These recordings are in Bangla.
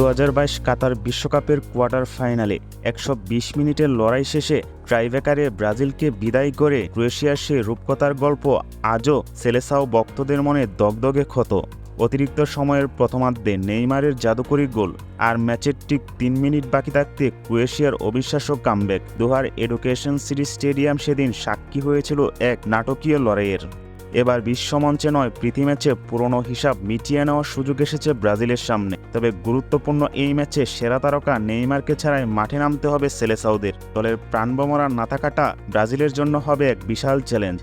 2022 কাতার বিশ্বকাপের কোয়ার্টার ফাইনালে 120 মিনিটের লড়াই শেষে ট্রাইব্রেকারে ব্রাজিলকে বিদায় করে ক্রোয়েশিয়ার সেই রূপকথার গল্প আজও সেলেসাও ভক্তদের মনে দগদগে ক্ষত। অতিরিক্ত সময়ের প্রথমার্ধে নেইমারের জাদুকরী গোল আর ম্যাচের ঠিক 3 মিনিট বাকি থাকতে ক্রোয়েশিয়ার অবিশ্বাস্য কামব্যাক। দোহার এডুকেশন সিটি স্টেডিয়াম সেদিন সাক্ষী হয়েছিল এক নাটকীয় লড়াইয়ের। এবার বিশ্বমঞ্চে নয়, প্রীতি ম্যাচে পুরনো হিসাব মিটিয়ে নেওয়ার সুযোগ এসেছে ব্রাজিলের সামনে। তবে গুরুত্বপূর্ণ এই ম্যাচে সেরা তারকা নেইমারকে ছাড়াই মাঠে নামতে হবে সেলেসাওদের। দলের প্রাণভোমরা না থাকাটা ব্রাজিলের জন্য হবে এক বিশাল চ্যালেঞ্জ।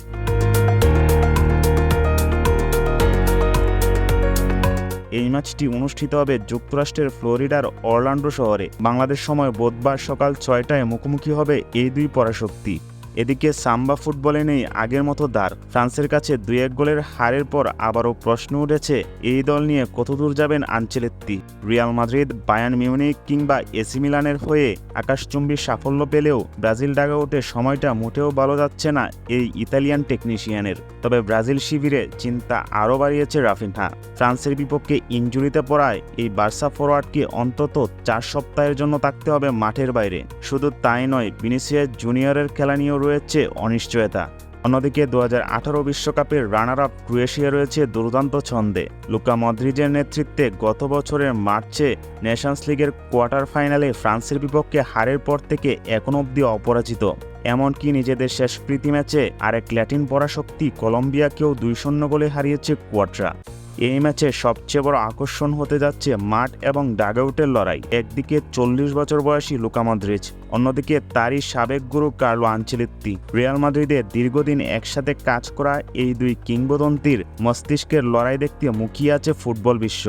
এই ম্যাচটি অনুষ্ঠিত হবে যুক্তরাষ্ট্রের ফ্লোরিডার অরল্যান্ডো শহরে। বাংলাদেশ সময় বুধবার সকাল 6টায় মুখোমুখি হবে এই দুই পরাশক্তি। এদিকে সাম্বা ফুটবলে নেই আগের মতো দ্বার। ফ্রান্সের কাছে 2-1 গোলের হারের পর আবারও প্রশ্ন উঠেছে এই দল নিয়ে কতদূর যাবেন Ancelotti. Real Madrid, Bayern Munich কিংবা এসি মিলানের হয়ে আকাশচুম্বী সাফল্য পেলেও ব্রাজিল ডাগআউটে সময়টা মোটেও ভালো যাচ্ছে না এই ইতালিয়ান টেকনিশিয়ানের। তবে ব্রাজিল শিবিরে চিন্তা আরও বাড়িয়েছে রাফিনহা। ফ্রান্সের বিপক্ষে ইনজুরিতে পড়ায় এই বার্সা ফরোয়ার্ডকে অন্তত 4 সপ্তাহের জন্য থাকতে হবে মাঠের বাইরে। শুধু তাই নয়, ভিনিসিয়াস জুনিয়রের খেলা নিয়েও রয়েছে অনিশ্চয়তা। অন্যদিকে 2018 বিশ্বকাপের রানার আপ ক্রোয়েশিয়া রয়েছে দুর্দান্ত ছন্দে। লুকা মদ্রিচের নেতৃত্বে গত বছরের মার্চে নেশনস লিগের কোয়ার্টার ফাইনালে ফ্রান্সের বিপক্ষে হারের পর থেকে এখনো অবধি অপরাজিত। এমনকি নিজেদের শেষ প্রীতি ম্যাচে আরেক ল্যাটিন পরাশক্তি কলম্বিয়াকেও 2-0 গোলে হারিয়েছে কোয়ার্টরা। এই ম্যাচে সবচেয়ে বড় আকর্ষণ হতে যাচ্ছে মাঠ এবং ডাগআউটের লড়াই। একদিকে 40 বছর বয়সী লুকা মদ্রিচ, অন্যদিকে তারই সাবেক গুরু কার্লো আনচেলত্তি। রিয়াল মাদ্রিদে দীর্ঘদিন একসাথে কাজ করা এই দুই কিংবদন্তির মস্তিষ্কের লড়াই দেখতে মুখিয়ে আছে ফুটবল বিশ্ব।